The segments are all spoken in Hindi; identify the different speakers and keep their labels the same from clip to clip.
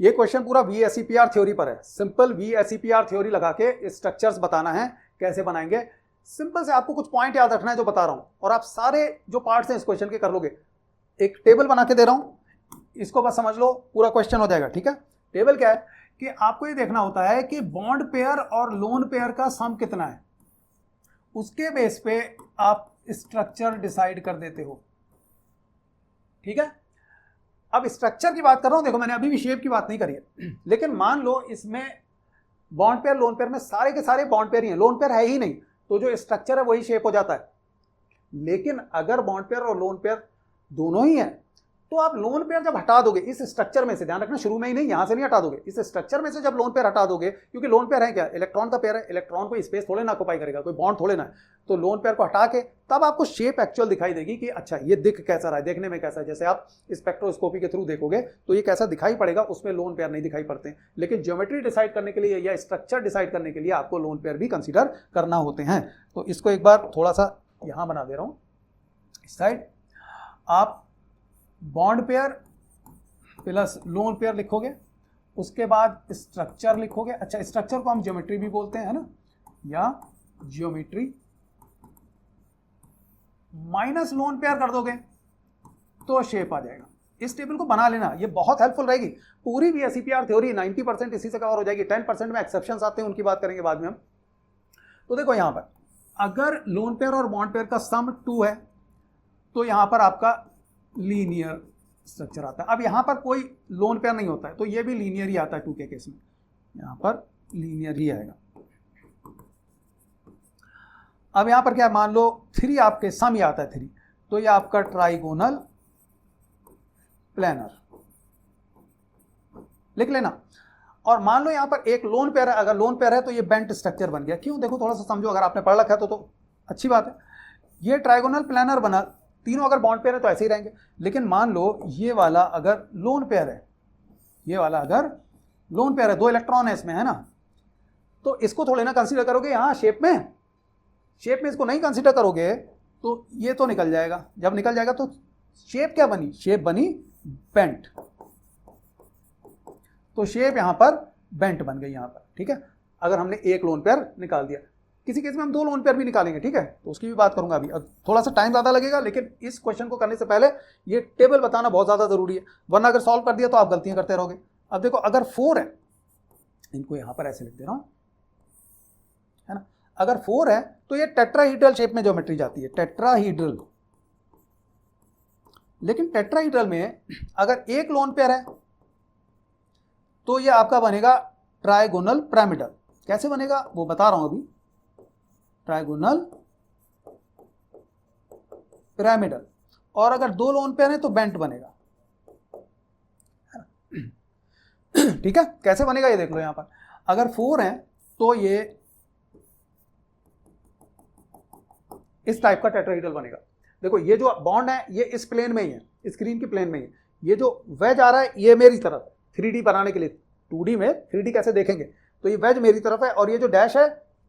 Speaker 1: ये क्वेश्चन पूरा VSEPR थ्योरी पर है। सिंपल VSEPR थ्योरी लगा के स्ट्रक्चर्स बताना है, कैसे बनाएंगे। सिंपल से आपको कुछ पॉइंट याद रखना है जो बता रहा हूं, और आप सारे जो पार्ट्स हैं इस क्वेश्चन के कर लोगे। एक टेबल बना के दे रहा हूं, इसको बस समझ लो, पूरा क्वेश्चन हो जाएगा। ठीक है, टेबल क्या है कि आपको ये देखना होता है कि बॉन्ड पेयर और लोन पेयर का सम कितना है, उसके बेस पे आप स्ट्रक्चर डिसाइड कर देते हो। ठीक है, अब स्ट्रक्चर की बात कर रहा हूं, देखो मैंने अभी भी शेप की बात नहीं करी है, लेकिन मान लो इसमें बॉन्ड पेयर लोन पेयर में सारे के सारे बॉन्ड पेयर ही हैं, लोन पेयर है ही नहीं, तो जो स्ट्रक्चर है वही शेप हो जाता है। लेकिन अगर बॉन्ड पेयर और लोन पेयर दोनों ही हैं, तो आप लोन पेयर जब हटा दोगे इस स्ट्रक्चर में से, ध्यान रखना शुरू में ही नहीं, यहां से नहीं हटा दोगे, इस स्ट्रक्चर में से जब लोन पेयर हटा दोगे, क्योंकि लोन पेयर है क्या, इलेक्ट्रॉन का पेयर है, इलेक्ट्रॉन को स्पेस थोड़े ना ऑक्युपाई करेगा, कोई बॉन्ड थोड़े ना है, तो लोन पेयर को हटा के तब आपको शेप एक्चुअल दिखाई देगी कि अच्छा ये दिख कैसा रहा है, देखने में कैसा है। जैसे आप स्पेक्ट्रोस्कोपी के थ्रू देखोगे तो ये कैसा दिखाई पड़ेगा, उसमें लोन पेयर नहीं दिखाई पड़ते हैं। लेकिन ज्योमेट्री डिसाइड करने के लिए या स्ट्रक्चर डिसाइड करने के लिए आपको लोन पेयर भी कंसिडर करना होते हैं। तो इसको एक बार थोड़ा सा यहां बना दे रहा हूं, इस साइड आप bond pair plus lone pair लिखोगे, उसके बाद स्ट्रक्चर लिखोगे। अच्छा, स्ट्रक्चर को हम ज्योमेट्री भी बोलते हैं, है ना, या ज्योमेट्री माइनस लोन पेयर कर दोगे तो शेप आ जाएगा। इस टेबल को बना लेना, ये बहुत हेल्पफुल रहेगी। पूरी VSEPR थ्योरी 90% इसी से कवर हो जाएगी। 10% में एक्सेप्शंस आते हैं, उनकी बात करेंगे बाद में हम। तो देखो यहां पर अगर लोन पेयर और बॉन्ड पेयर का सम 2 है तो यहां पर आपका लीनियर स्ट्रक्चर आता है। अब यहां पर कोई लोन पेयर नहीं होता है, तो ये भी लीनियर ही आता है 2 के केस में, यहां पर लीनियर ही आएगा। अब यहां पर क्या, मान लो 3 आपके सम ही आता है 3, तो ये आपका ट्राइगोनल प्लेनर लिख लेना। और मान लो यहां पर एक लोन पेयर है, अगर लोन पेयर है तो ये बेंट स्ट्रक्चर बन गया। क्यों, देखो थोड़ा सा समझो, अगर आपने पढ़ रखा है तो अच्छी बात है। ये ट्राइगोनल प्लेनर बना, तीनों अगर बॉन्ड पेयर है तो ऐसे ही रहेंगे। लेकिन मान लो ये वाला अगर लोन पेयर है, ये वाला अगर लोन पेयर है, 2 इलेक्ट्रॉन है इसमें, है ना, तो इसको थोड़े ना कंसीडर करोगे यहां शेप में इसको नहीं कंसीडर करोगे तो ये तो निकल जाएगा। जब निकल जाएगा तो शेप क्या बनी, शेप बनी बेंट। तो शेप यहां पर बेंट बन गई यहां पर। ठीक है, अगर हमने एक लोन पेयर निकाल दिया, किसी केस में हम 2 लोन पेयर भी निकालेंगे। ठीक है, तो उसकी भी बात करूंगा अभी। अब थोड़ा सा टाइम ज्यादा लगेगा, लेकिन इस क्वेश्चन को करने से पहले ये टेबल बताना बहुत ज्यादा जरूरी है, वरना अगर सॉल्व कर दिया तो आप गलतियां करते रहोगे। अब देखो अगर 4 है, इनको यहां पर ऐसे लिख दे रहा हूं, है ना, अगर 4 है तो ये टेट्राहीड्रल शेप में ज्योमेट्री जाती है, टेट्राहीड्रल। लेकिन टेट्राहीड्रल में अगर एक लोन पेयर है तो ये आपका बनेगा ट्राइगोनल पिरामिडल। कैसे बनेगा वो बता रहा हूं अभी, ट्राइगोनल पिरामिडल। और अगर 2 लोन पेयर है तो बेंट बनेगा। ठीक है, कैसे बनेगा ये देख लो। यहां पर अगर 4 है तो ये इस टाइप का टेट्राहीड्रल बनेगा। देखो ये जो बॉन्ड है ये इस प्लेन में ही है, स्क्रीन की प्लेन में ही है। ये जो वेज आ रहा है ये मेरी तरफ, 3D बनाने के लिए, 2D में 3D कैसे देखेंगे, तो ये वेज मेरी तरफ है, और ये जो डैश है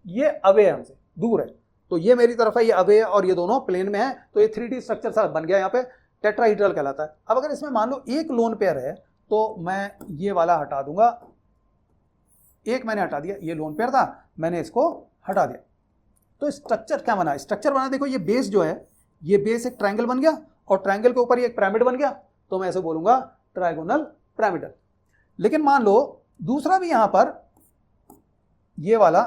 Speaker 1: ये अवे है, हमसे दूर है, तो ये मेरी तरफ है, ये अवे है, और ये दोनों प्लेन में है, तो ये 3D स्ट्रक्चर सा बन गया, यहाँ पे टेट्राहीड्रल कहलाता है। अब अगर इसमें मान लो एक लोन पेयर है तो मैं ये वाला हटा दूंगा, एक मैंने हटा दिया, ये लोन पेयर था, मैंने इसको हटा दिया, तो स्ट्रक्चर क्या बना, स्ट्रक्चर बना। देखो ये बेस जो है, ये बेस एक ट्रायंगल बन गया, और ट्रायंगल के ऊपर ये एक पिरामिड बन गया, तो मैं ऐसे बोलूंगा ट्रायगोनल पिरामिडल। लेकिन मान लो दूसरा भी यहां पर ये वाला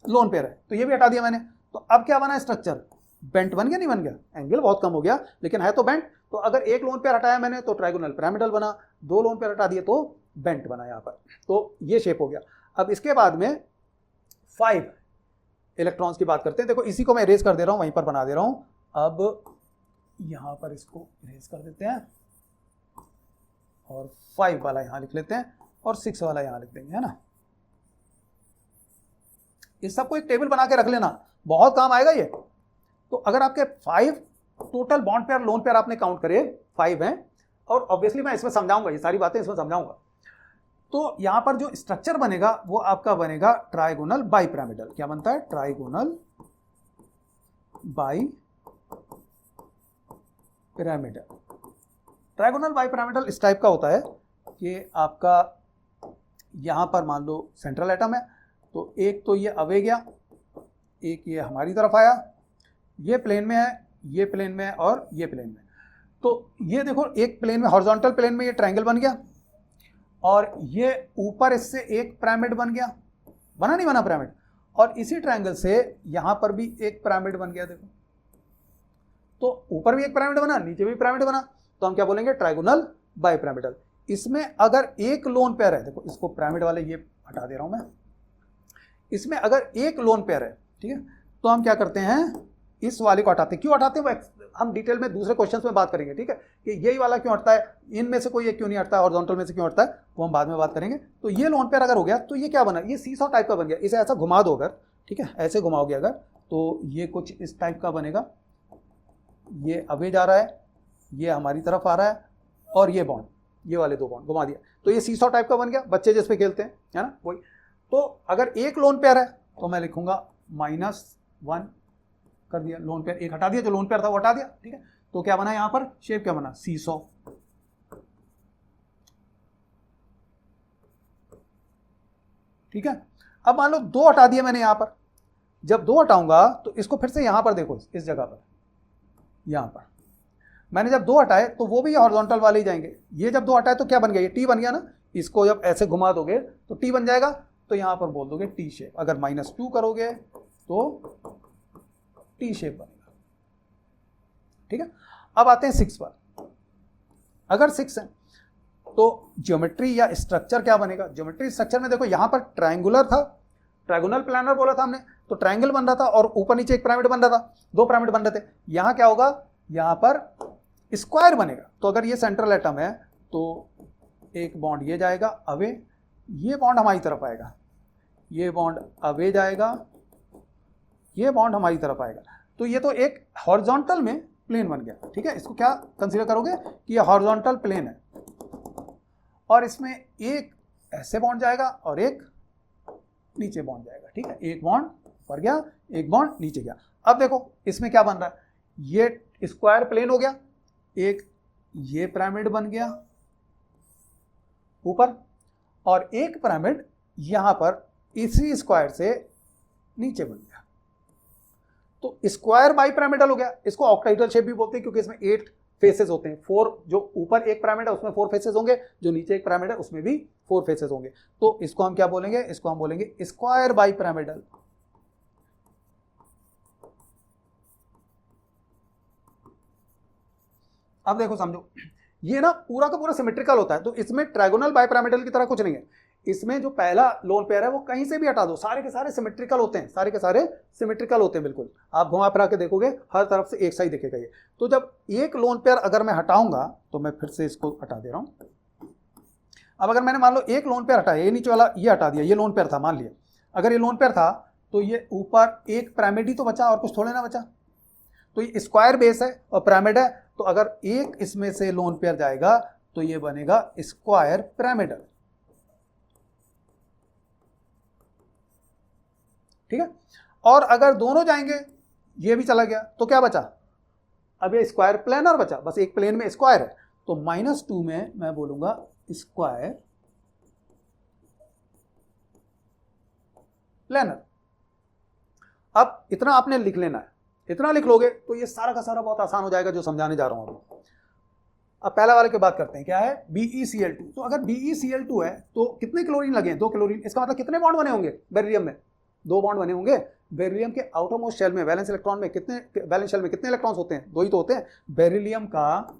Speaker 1: लोन पेयर है, तो ये भी हटा दिया मैंने, तो अब क्या बना स्ट्रक्चर, बेंट बन गया, नहीं बन गया, एंगल बहुत कम हो गया लेकिन है तो बेंट। तो अगर एक लोन पेयर हटाया मैंने तो ट्रायगोनल पिरामिडल बना, 2 लोन पेयर हटा दिए तो बेंट बना यहां पर, तो ये शेप हो गया। अब इसके बाद में 5 इलेक्ट्रॉन्स की बात करते हैं। देखो इसी को मैं इरेज कर दे रहा हूं, वहीं पर बना दे रहा हूं। अब यहां पर इसको इरेज कर देते हैं, और 5 वाला यहां लिख लेते हैं, और 6 वाला यहां लिख देंगे, है ना। इस सबको एक टेबल बना के रख लेना, बहुत काम आएगा ये। तो अगर आपके 5 total bond pair lone pair आपने काउंट करे 5 हैं, और ऑब्वियसली मैं इसमें समझाऊंगा, ये सारी बातें इसमें समझाऊंगा। तो यहां पर जो स्ट्रक्चर बनेगा वो आपका बनेगा ट्राइगोनल बाई पिरामिडल। क्या बनता है, trigonal bi pyramidal. Trigonal bi pyramidal इस टाइप का होता है, कि आपका यहाँ पर मान लो सेंट्रल एटम है, तो एक तो ये अवे गया, एक ये हमारी तरफ आया, ये प्लेन में है, ये प्लेन में है और ये प्लेन में। तो ये देखो एक प्लेन में, हॉरिजॉन्टल प्लेन में ये ट्रायंगल बन गया, और ये ऊपर इससे एक पिरामिड बन गया, बना नहीं बना पिरामिड, और इसी ट्रायंगल से यहां पर भी एक पिरामिड बन गया। देखो तो ऊपर भी एक पिरामिड बना, नीचे भी पिरामिड बना, तो हम क्या बोलेंगे, ट्राइगोनल बाइपिरामिडल। इसमें अगर एक लोन पेयर है, देखो इसको पिरामिड वाले ये हटा दे रहा हूं मैं, इसमें अगर एक लोन पेयर है, ठीक है, तो हम क्या करते हैं, इस वाले को हटाते हैं। क्यों हटाते हैं वो हम डिटेल में दूसरे क्वेश्चन में बात करेंगे, ठीक है, कि यही वाला क्यों हटता है, इनमें से कोई एक क्यों नहीं हटता है, हॉरिजॉन्टल में से क्यों हटता है, वो हम बाद में बात करेंगे। तो ये लोन पेयर अगर हो गया तो ये क्या बना, ये सीसॉ टाइप का बन गया। इसे ऐसा घुमा दो अगर, ठीक है, ऐसे घुमाओगे अगर, तो ये कुछ इस टाइप का बनेगा, ये अवे जा रहा है, ये हमारी तरफ आ रहा है, और ये बॉन्ड, ये वाले दो बॉन्ड घुमा दिया, तो ये सीसॉ टाइप का बन गया, बच्चे जिस पे खेलते हैं, है ना, वही। तो अगर एक लोन पेयर है तो मैं लिखूंगा -1 कर दिया, लोन पेयर एक हटा दिया, जो लोन पेयर था वो हटा दिया, ठीक है। तो क्या बना यहां पर, शेप क्या बना, सीसॉ, ठीक है। अब मान लो दो हटा दिए मैंने यहां पर, जब दो हटाऊंगा तो इसको फिर से यहां पर देखो, इस जगह पर, यहां पर मैंने जब दो हटाए तो वो भी हॉरिजॉन्टल वाले ही जाएंगे। ये जब दो हटाए तो क्या बन गया, ये टी बन गया ना, इसको जब ऐसे घुमा दोगे तो टी बन जाएगा, तो यहां पर बोल दोगे टी शेप। अगर -2 करोगे तो टी शेप बनेगा, ठीक है। अब आते हैं 6 पर। अगर 6 है तो ज्योमेट्री या स्ट्रक्चर क्या बनेगा, ज्योमेट्री स्ट्रक्चर में देखो यहां पर ट्रायंगुलर था, ट्रायगोनल प्लानर बोला था हमने, तो ट्रायंगल बन रहा था और ऊपर नीचे एक पिरामिड बन रहा था, दो पिरामिड बन रहे थे। यहां क्या होगा, यहां पर स्क्वायर बनेगा। तो अगर ये सेंट्रल एटम है तो एक बॉन्ड ये जाएगा अवे, ये बॉन्ड हमारी तरफ आएगा, ये बॉन्ड अवे जाएगा, ये बॉन्ड हमारी तरफ आएगा। तो ये तो एक हॉरिजॉन्टल में प्लेन बन गया, ठीक है। इसको क्या कंसीडर करोगे कि ये हॉरिजॉन्टल प्लेन है, और इसमें एक ऐसे बॉन्ड जाएगा और एक नीचे बॉन्ड जाएगा, ठीक है। एक बॉन्ड ऊपर गया, एक बॉन्ड नीचे गया। अब देखो इसमें क्या बन रहा है, ये स्क्वायर प्लेन हो गया, एक ये पिरामिड बन गया ऊपर, और एक पिरामिड यहां पर इसी स्क्वायर से नीचे बन गया। तो स्क्वायर बाई पिरामिडल हो गया। इसको ऑक्टाहेड्रल शेप भी बोलते हैं क्योंकि इसमें 8 फेसेस होते हैं। 4 जो ऊपर एक पिरामिड है उसमें 4 फेसेस होंगे, जो नीचे एक पिरामिड है उसमें भी 4 फेसेस होंगे। तो इसको हम क्या बोलेंगे, इसको हम बोलेंगे स्क्वायर बाई पिरामिडल। अब देखो समझो, ये ना पूरा का पूरा सिमेट्रिकल होता है, तो इसमें ट्रायगोनल बाइपिरामिडल की तरह कुछ नहीं है। इसमें जो पहला लोन पेयर है वो कहीं से भी हटा दो, सारे के सारे सिमेट्रिकल होते हैं, सारे के सारे सिमेट्रिकल होते हैं बिल्कुल। आप घुमा फिरा के देखोगे हर तरफ से एक सा ही दिखेगा ये। तो जब एक लोन पेयर अगर मैं हटाऊंगा तो मैं फिर से इसको हटा दे रहा हूं। अब अगर मैंने मान लो एक लोन पेयर हटाया, ये नीचे वाला ये हटा दिया, ये लोन पेयर था मान लिया, अगर ये लोन पेयर था तो ये ऊपर एक पिरामिड ही तो बचा और कुछ थोड़े ना बचा। तो ये स्क्वायर बेस है और पिरामिड है, तो अगर एक इसमें से लोन पेयर जाएगा तो ये बनेगा स्क्वायर पिरामिडल, ठीक है। और अगर दोनों जाएंगे, ये भी चला गया, तो क्या बचा, अब ये स्क्वायर प्लेनर बचा, बस एक प्लेन में स्क्वायर है, तो -2 में मैं बोलूंगा स्क्वायर प्लेनर। अब इतना आपने लिख लेना है, इतना लिख लोगे तो ये सारा का सारा बहुत आसान हो जाएगा जो समझाने जा रहा हूं। अब पहला वाले की बात करते हैं, क्या है, BeCl2। तो अगर BeCl2 है तो कितने क्लोरीन लगे, 2 क्लोरीन। इसका मतलब कितने बॉन्ड बने होंगे बेरिलियम में, 2 बॉन्ड बने होंगे। बेरिलियम के आउटर मोस्ट शेल में, वैलेंस इलेक्ट्रॉन में कितने, वैलेंस शेल में कितने इलेक्ट्रॉन्स होते हैं, 2 ही तो होते हैं। बेरिलियम का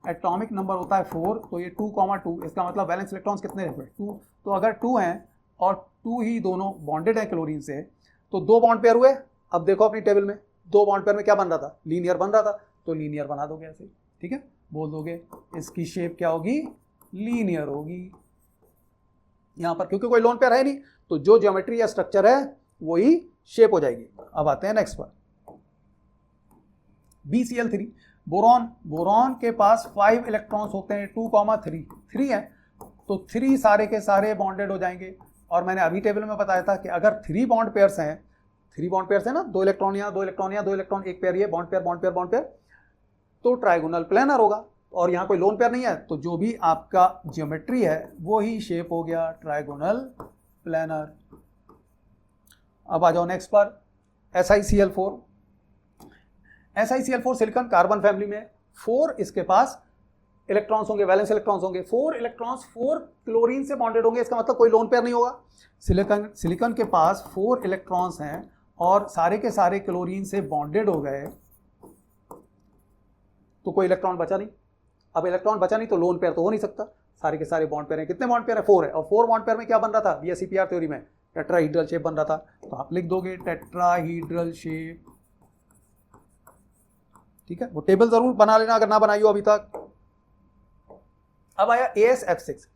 Speaker 1: एटॉमिक नंबर होता है 4, तो ये 2,2, इसका मतलब वैलेंस इलेक्ट्रॉन्स कितने हैं, 2। तो अगर 2 हैं और 2 ही दोनों बॉन्डेड है क्लोरीन से, तो 2 बॉन्ड पेयर हुए। अब देखो अपनी टेबल में 2 बॉन्ड पेयर में क्या बन रहा था, लीनियर बन रहा था, तो लीनियर बना दोगे ऐसे, ठीक है। बोल दोगे इसकी शेप क्या होगी, लीनियर होगी यहां पर, क्योंकि कोई लोन पेयर है नहीं, तो जो ज्योमेट्री या स्ट्रक्चर है वही शेप हो जाएगी। अब आते हैं नेक्स्ट पर, BCl3। बोरॉन, बोरॉन के पास 5 इलेक्ट्रॉन्स होते हैं, 2,3, 3 है, तो 3 सारे के सारे बॉन्डेड हो जाएंगे। और मैंने अभी टेबल में बताया था कि अगर 3 बॉन्ड पेयर्स हैं, 3 बॉन्ड पेयर्स है ना, 2 इलेक्ट्रॉन यहाँ, 2 इलेक्ट्रॉन यहाँ, 2 इलेक्ट्रॉन, एक पेयर ये, bond pair bond pair bond pair, तो ट्राइगोनल प्लेनर होगा। और यहाँ कोई लोन पेयर नहीं है, तो जो भी आपका ज्योमेट्री है वो ही शेप हो गया ट्राइगोनल प्लेनर। अब आ जाओ नेक्स्ट पर, SiCl4। SiCl4 silicon carbon family में 4 इसके पास इलेक्ट्रॉन्स होंगे, वैलेंस इलेक्ट्रॉन्स होंगे। 4 इलेक्ट्रॉन्स 4 क्लोरीन से बॉन्डेड होंगे, इसका मतलब कोई लोन पेयर नहीं होगा। सिलिकॉन के पास 4 इलेक्ट्रॉन्स हैं और सारे के सारे क्लोरीन से बॉन्डेड हो गए, तो कोई इलेक्ट्रॉन बचा नहीं। अब इलेक्ट्रॉन बचा नहीं तो लोन पेयर तो हो नहीं सकता, सारे के सारे बॉन्ड पेयर हैं। कितने बॉन्ड पेयर है? 4 है। और 4 बॉन्ड पेयर में क्या बन रहा था? VSEPR थ्योरी में टेट्राहीड्रल शेप बन रहा था, तो आप लिख दोगे टेट्राहीड्रल शेप। ठीक है, वो टेबल जरूर बना लेना अगर ना बनाई हो अभी तक। अब आया AsF6।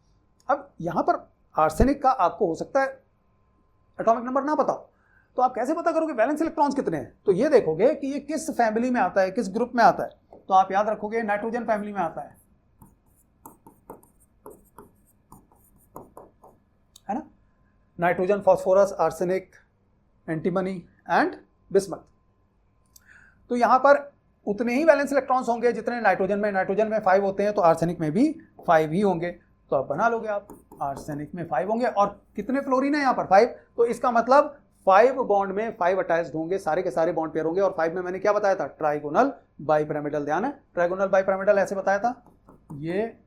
Speaker 1: अब यहां पर आर्सेनिक का आपको हो सकता है एटॉमिक नंबर ना बताओ, तो आप कैसे पता करोगे वैलेंस इलेक्ट्रॉन्स कितने हैं? तो ये देखोगे कि ये किस फैमिली में आता है, किस ग्रुप में आता है। तो आप याद रखोगे नाइट्रोजन फैमिली में आता है ना, nitrogen, phosphorus, arsenic, antimony and bismuth. तो यहां पर उतने ही वैलेंस इलेक्ट्रॉन्स होंगे जितने नाइट्रोजन में 5 होते हैं, तो आर्सेनिक में भी 5 ही होंगे। तो आप बना लोगे, आप आर्सेनिक में 5 होंगे। और कितने फ्लोरीन है यहाँ पर? 5। तो इसका मतलब 5 बॉन्ड में 5 अटैच्ड होंगे, सारे के सारे बॉन्ड पेयर होंगे। और 5 में मैंने क्या बताया था? Trigonal bipyramidal. ध्यान है, ट्राइगोनल बाइपिरामिडल ऐसे बताया था, ये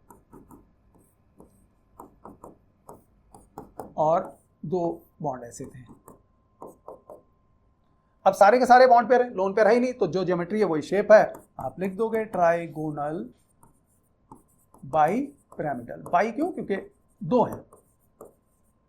Speaker 1: और 2 बॉन्ड ऐसे थे। अब सारे के सारे बॉन्ड पेयर है, लोन पेयर है ही नहीं, तो जो ज्योमेट्री है वही शेप है, आप लिख दोगे ट्राइगोनल बाइपिरामिडल। बाई क्यों? क्योंकि 2 है,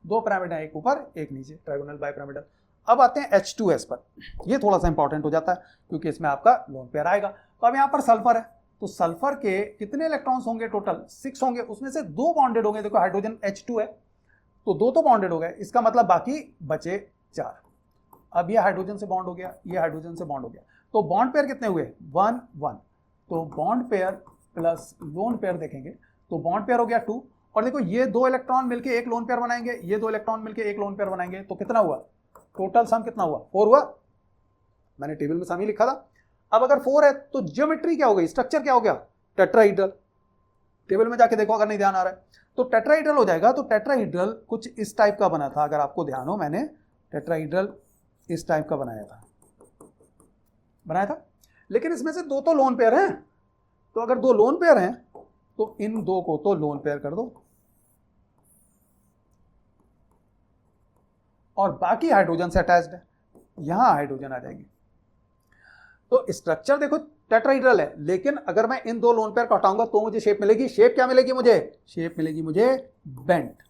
Speaker 1: 2 पिरामिड है, एक ऊपर एक नीचे, ट्राइगोनल बाइपिरामिडल। अब आते हैं H2S पर। ये थोड़ा सा इंपॉर्टेंट हो जाता है क्योंकि इसमें आपका लोन पेयर आएगा। तो अब यहाँ पर सल्फर है, तो सल्फर के कितने इलेक्ट्रॉन्स होंगे? टोटल 6 होंगे, उसमें से 2 बॉन्डेड होंगे। देखो हाइड्रोजन H2 है, तो 2 तो बॉन्डेड हो गए, इसका मतलब बाकी बचे 4। अब ये हाइड्रोजन से बॉन्ड हो गया, ये हाइड्रोजन से बॉन्ड हो गया, तो बॉन्ड पेयर कितने हुए? 1 1। तो bond pair plus lone pair देखेंगे तो बॉन्ड पेयर हो गया 2। और देखो ये 2 इलेक्ट्रॉन मिलके एक लोन पेयर बनाएंगे, ये 2 इलेक्ट्रॉन मिलके एक लोन पेयर बनाएंगे, तो कितना हुआ? टोटल सम कितना हुआ? 4 हुआ। मैंने टेबल में सम ही लिखा था। अब अगर 4 है तो ज्योमेट्री क्या हो गई, स्ट्रक्चर क्या हो गया? टेट्राहीड्रल। टेबल में जाके देखो अगर नहीं ध्यान आ रहा है तो टेट्राहीड्रल हो जाएगा। तो टेट्राहीड्रल कुछ इस टाइप का बना था, अगर आपको ध्यान हो, मैंने टेट्राहीड्रल इस टाइप का बनाया था। लेकिन इसमें से 2 तो लोन पेयर हैं, तो अगर 2 लोन पेयर हैं तो इन 2 को तो लोन पेयर कर दो और बाकी हाइड्रोजन से अटैच्ड है, यहां हाइड्रोजन आ जाएंगे। तो स्ट्रक्चर देखो टेट्राहीड्रल है, लेकिन अगर मैं इन 2 लोन पेयर को हटाऊंगा तो मुझे शेप मिलेगी। शेप क्या मिलेगी मुझे? शेप मिलेगी मुझे बेंट।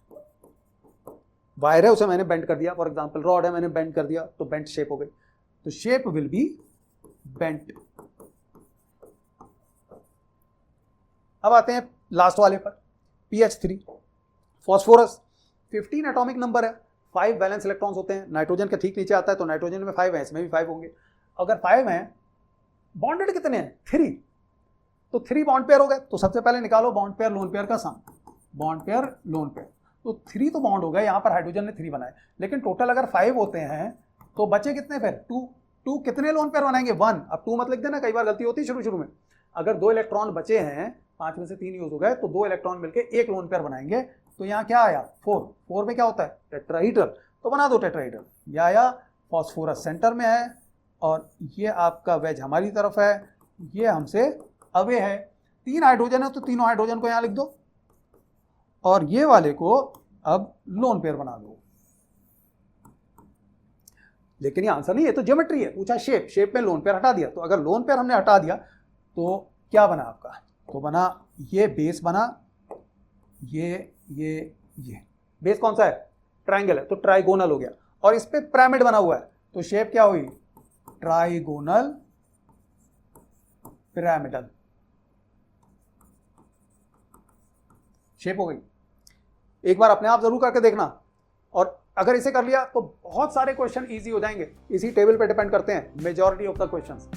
Speaker 1: वायर है उसे मैंने बेंड कर दिया, फॉर एग्जांपल रॉड है मैंने बेंड कर दिया, तो बेंट शेप हो गई। तो शेप विल बी बेंट। अब आते हैं लास्ट वाले पर, PH3 फॉस्फोरस। 15 एटॉमिक नंबर है, 5 वैलेंस इलेक्ट्रॉन्स होते हैं। नाइट्रोजन के ठीक नीचे आता है, तो नाइट्रोजन में 5 है, इसमें भी 5 होंगे। अगर 5 हैं, बॉन्डेड कितने हैं? 3। तो 3 बॉन्ड पेयर हो गए। तो सबसे पहले निकालो बॉन्ड पेयर लोन पेयर का सम, बॉन्ड पेयर लोन पेयर। तो 3 तो बॉन्ड हो गए, यहां पर हाइड्रोजन ने 3 बनाए, लेकिन टोटल अगर 5 होते हैं तो बचे कितने फिर? 2 कितने लोन पेयर बनाएंगे? 1। अब 2 मत लिख देना, कई बार गलती होती है शुरू में। अगर 2 इलेक्ट्रॉन बचे हैं, 5 में से 3 यूज हो गए, तो 2 इलेक्ट्रॉन मिलकर एक लोन पेयर बनाएंगे। तो यहाँ क्या आया? 4 में क्या होता है? टेट्राहीड्रल। तो बना दो टेट्राहीड्रल। यह आया, फॉस्फोरस सेंटर में है और ये आपका वेज हमारी तरफ है, ये हमसे अवे है। 3 हाइड्रोजन है तो तीनों हाइड्रोजन को यहाँ लिख दो और ये वाले को अब लोन पेयर बना दो। लेकिन ये आंसर नहीं है, तो ज्योमेट्री है, पूछा शेप में लोन पेयर हटा दिया। तो अगर लोन पेयर हमने हटा दिया तो क्या बना आपका? तो बना ये बेस बना, ये बेस कौन सा है? ट्रायंगल है, तो ट्राइगोनल हो गया। और इस पे पिरामिड बना हुआ है, तो शेप क्या हुई? ट्राइगोनल पिरामिडल शेप हो गई। एक बार अपने आप जरूर करके देखना, और अगर इसे कर लिया तो बहुत सारे क्वेश्चन इजी हो जाएंगे। इसी टेबल पे डिपेंड करते हैं मेजॉरिटी ऑफ द क्वेश्चंस।